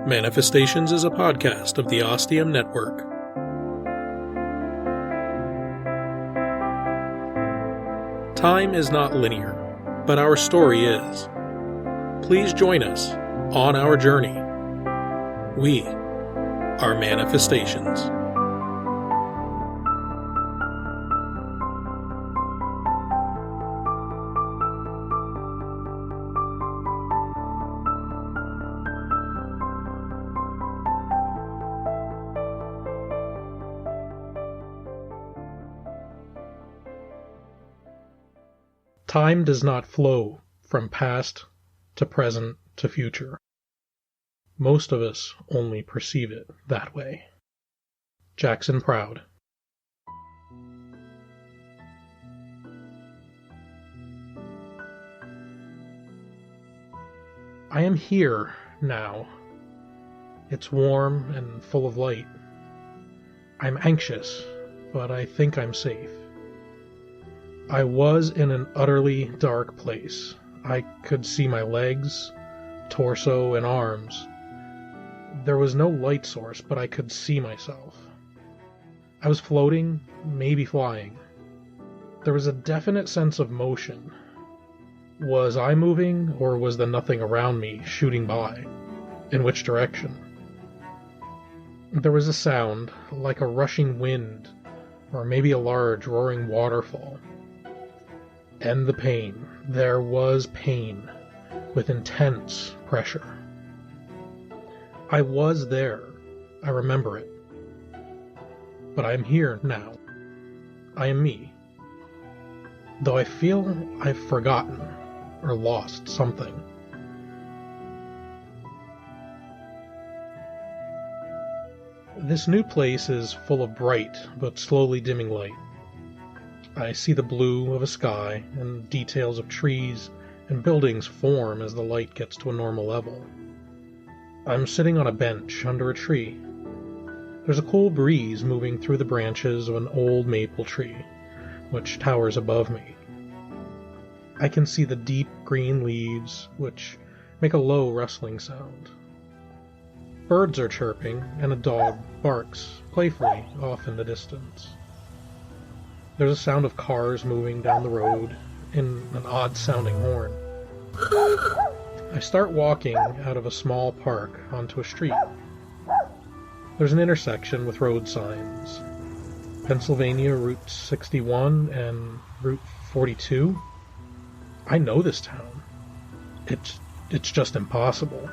Manifestations is a podcast of the Ostium Network. Time is not linear, but our story is. Please join us on our journey. We are Manifestations. Time does not flow from past to present to future. Most of us only perceive it that way. Jackson Proud. I am here now. It's warm and full of light. I'm anxious, but I think I'm safe. I was in an utterly dark place. I could see my legs, torso, and arms. There was no light source, but I could see myself. I was floating, maybe flying. There was a definite sense of motion. Was I moving, or was the nothing around me shooting by? In which direction? There was a sound, like a rushing wind, or maybe a large roaring waterfall. And the pain. There was pain, with intense pressure. I was there. I remember it. But I am here now. I am me. Though I feel I've forgotten or lost something. This new place is full of bright but slowly dimming light. I see the blue of a sky, and details of trees and buildings form as the light gets to a normal level. I'm sitting on a bench under a tree. There's a cool breeze moving through the branches of an old maple tree, which towers above me. I can see the deep green leaves, which make a low rustling sound. Birds are chirping, and a dog barks playfully off in the distance. There's a sound of cars moving down the road in an odd-sounding horn. I start walking out of a small park onto a street. There's an intersection with road signs. Pennsylvania Route 61 and Route 42. I know this town. It's just impossible.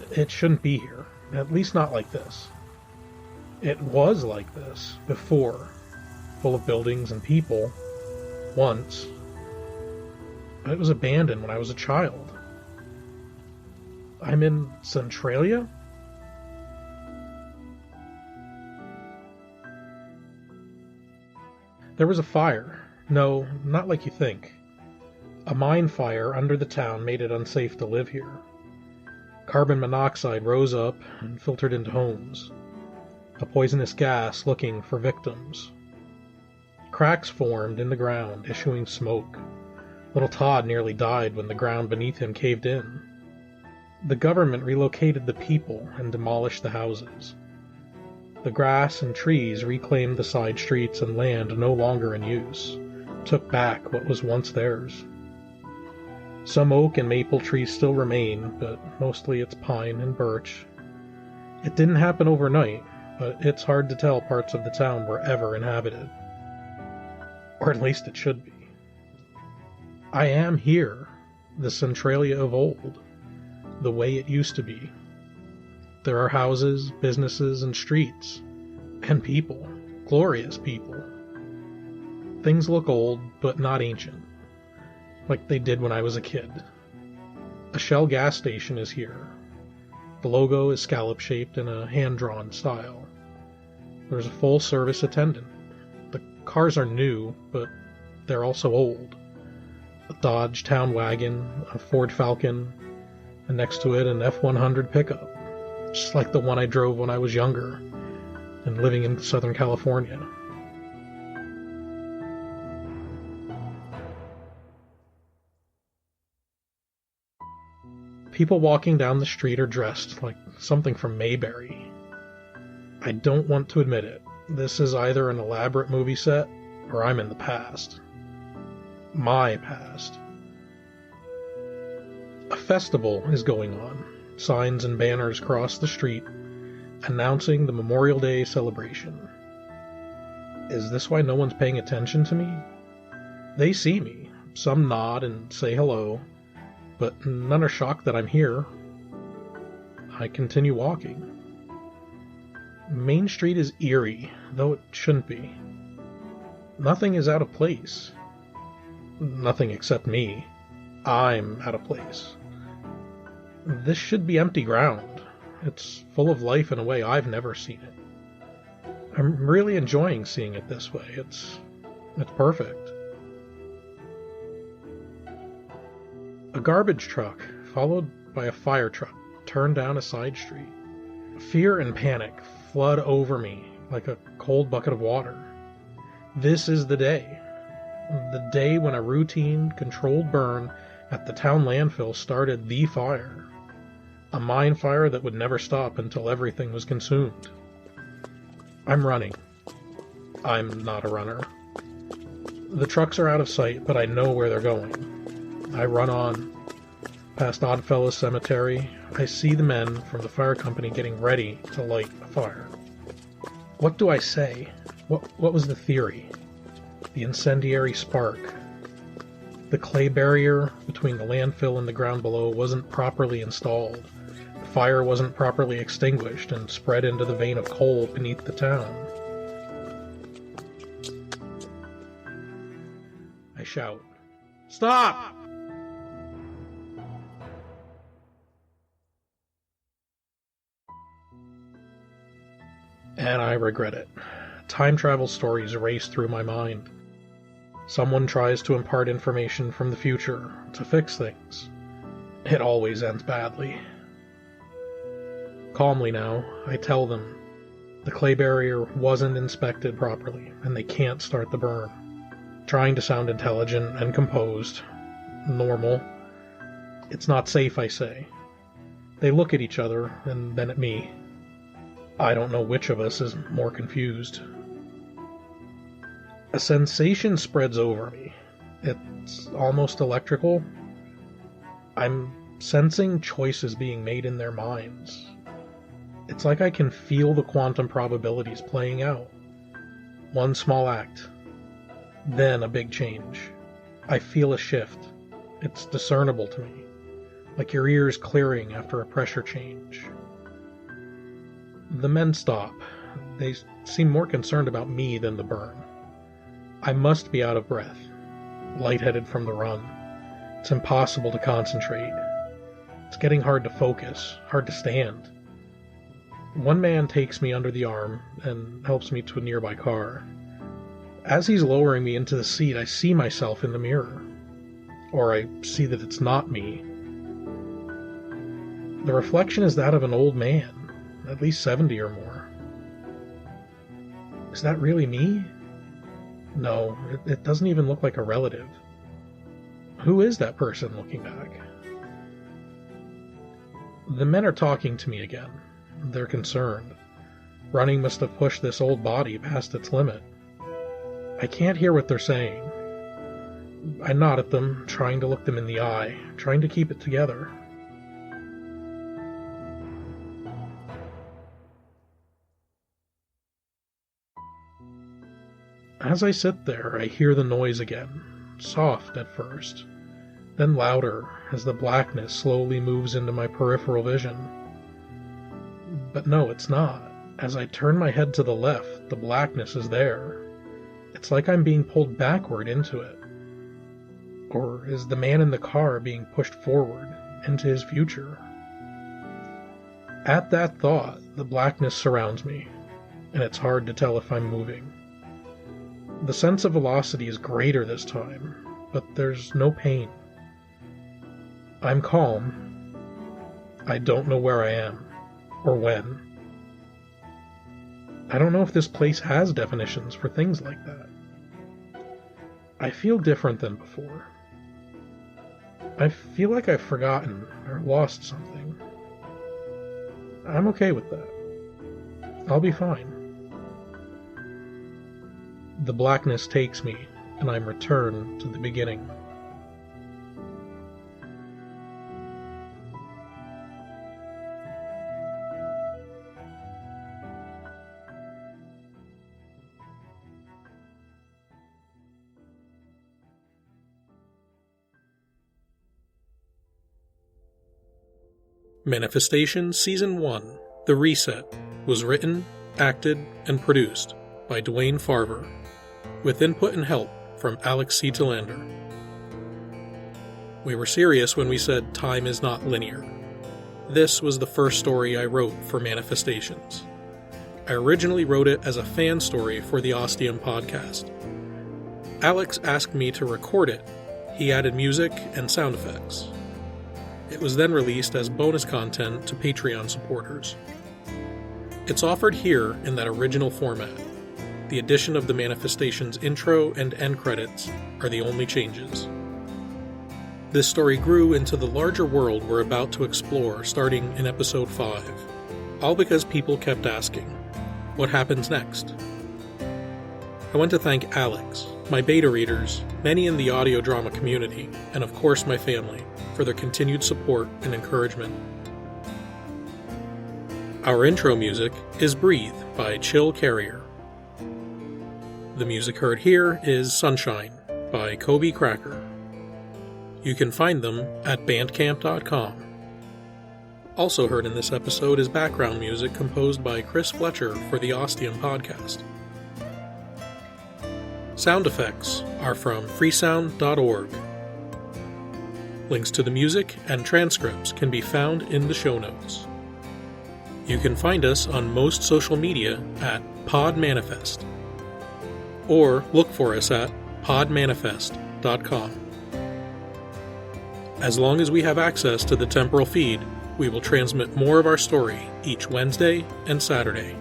It shouldn't be here, at least not like this. It was like this before. Full of buildings and people, once. It was abandoned when I was a child. I'm in Centralia? There was a fire. No, not like you think. A mine fire under the town made it unsafe to live here. Carbon monoxide rose up and filtered into homes. A poisonous gas looking for victims. Cracks formed in the ground, issuing smoke. Little Todd nearly died when the ground beneath him caved in. The government relocated the people and demolished the houses. The grass and trees reclaimed the side streets and land no longer in use, took back what was once theirs. Some oak and maple trees still remain, but mostly it's pine and birch. It didn't happen overnight, but it's hard to tell parts of the town were ever inhabited. Or at least it should be. I am here, the Centralia of old, the way it used to be. There are houses, businesses, and streets, and people, glorious people. Things look old, but not ancient, like they did when I was a kid. A Shell gas station is here. The logo is scallop-shaped in a hand-drawn style. There's a full-service attendant. The cars are new, but they're also old. A Dodge Town Wagon, a Ford Falcon, and next to it an F-100 pickup, just like the one I drove when I was younger and living in Southern California. People walking down the street are dressed like something from Mayberry. I don't want to admit it. This is either an elaborate movie set, or I'm in the past. My past. A festival is going on. Signs and banners cross the street, announcing the Memorial Day celebration. Is this why no one's paying attention to me? They see me. Some nod and say hello, but none are shocked that I'm here. I continue walking. Main Street is eerie, though it shouldn't be. Nothing is out of place. Nothing except me. I'm out of place. This should be empty ground. It's full of life in a way I've never seen it. I'm really enjoying seeing it this way. It's perfect. A garbage truck, followed by a fire truck, turned down a side street. Fear and panic flood over me like a cold bucket of water. This is the day. The day when a routine, controlled burn at the town landfill started the fire. A mine fire that would never stop until everything was consumed. I'm running. I'm not a runner. The trucks are out of sight, but I know where they're going. I run on. Past Oddfellows Cemetery, I see the men from the fire company getting ready to light a fire. What do I say? What was the theory? The incendiary spark. The clay barrier between the landfill and the ground below wasn't properly installed. The fire wasn't properly extinguished and spread into the vein of coal beneath the town. I shout, "Stop!" And I regret it. Time travel stories race through my mind. Someone tries to impart information from the future to fix things. It always ends badly. Calmly now, I tell them the clay barrier wasn't inspected properly and they can't start the burn. Trying to sound intelligent and composed. Normal. It's not safe, I say. They look at each other and then at me. I don't know which of us is more confused. A sensation spreads over me. It's almost electrical. I'm sensing choices being made in their minds. It's like I can feel the quantum probabilities playing out. One small act, then a big change. I feel a shift. It's discernible to me, like your ears clearing after a pressure change. The men stop. They seem more concerned about me than the burn. I must be out of breath, lightheaded from the run. It's impossible to concentrate. It's getting hard to focus, hard to stand. One man takes me under the arm and helps me to a nearby car. As he's lowering me into the seat, I see myself in the mirror. Or I see that it's not me. The reflection is that of an old man, at least 70 or more. Is that really me? No, it doesn't even look like a relative. Who is that person looking back? The men are talking to me again. They're concerned. Running must have pushed this old body past its limit. I can't hear what they're saying. I nod at them, trying to look them in the eye, trying to keep it together. As I sit there, I hear the noise again, soft at first, then louder as the blackness slowly moves into my peripheral vision. But no, it's not. As I turn my head to the left, the blackness is there. It's like I'm being pulled backward into it. Or is the man in the car being pushed forward into his future? At that thought, the blackness surrounds me, and it's hard to tell if I'm moving. The sense of velocity is greater this time, but there's no pain. I'm calm. I don't know where I am, or when. I don't know if this place has definitions for things like that. I feel different than before. I feel like I've forgotten or lost something. I'm okay with that. I'll be fine. The blackness takes me, and I'm returned to the beginning. Manifestation Season 1, The Reset, was written, acted, and produced by Dwayne Farver, with input and help from Alex C. Telander. We were serious when we said time is not linear. This was the first story I wrote for Manifestations. I originally wrote it as a fan story for the Ostium podcast. Alex asked me to record it. He added music and sound effects. It was then released as bonus content to Patreon supporters. It's offered here in that original format. The addition of the Manifestations intro and end credits are the only changes. This story grew into the larger world we're about to explore starting in episode 5, all because people kept asking, what happens next? I want to thank Alex, my beta readers, many in the audio drama community, and of course my family, for their continued support and encouragement. Our intro music is Breathe by Chill Carrier. The music heard here is Sunshine by Cobycracker. You can find them at bandcamp.com. Also heard in this episode is background music composed by Chris Fletcher for the Ostium podcast. Sound effects are from freesound.org. Links to the music and transcripts can be found in the show notes. You can find us on most social media at PodManifest, or look for us at podmanifest.com. As long as we have access to the temporal feed, we will transmit more of our story each Wednesday and Saturday.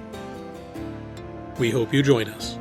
We hope you join us.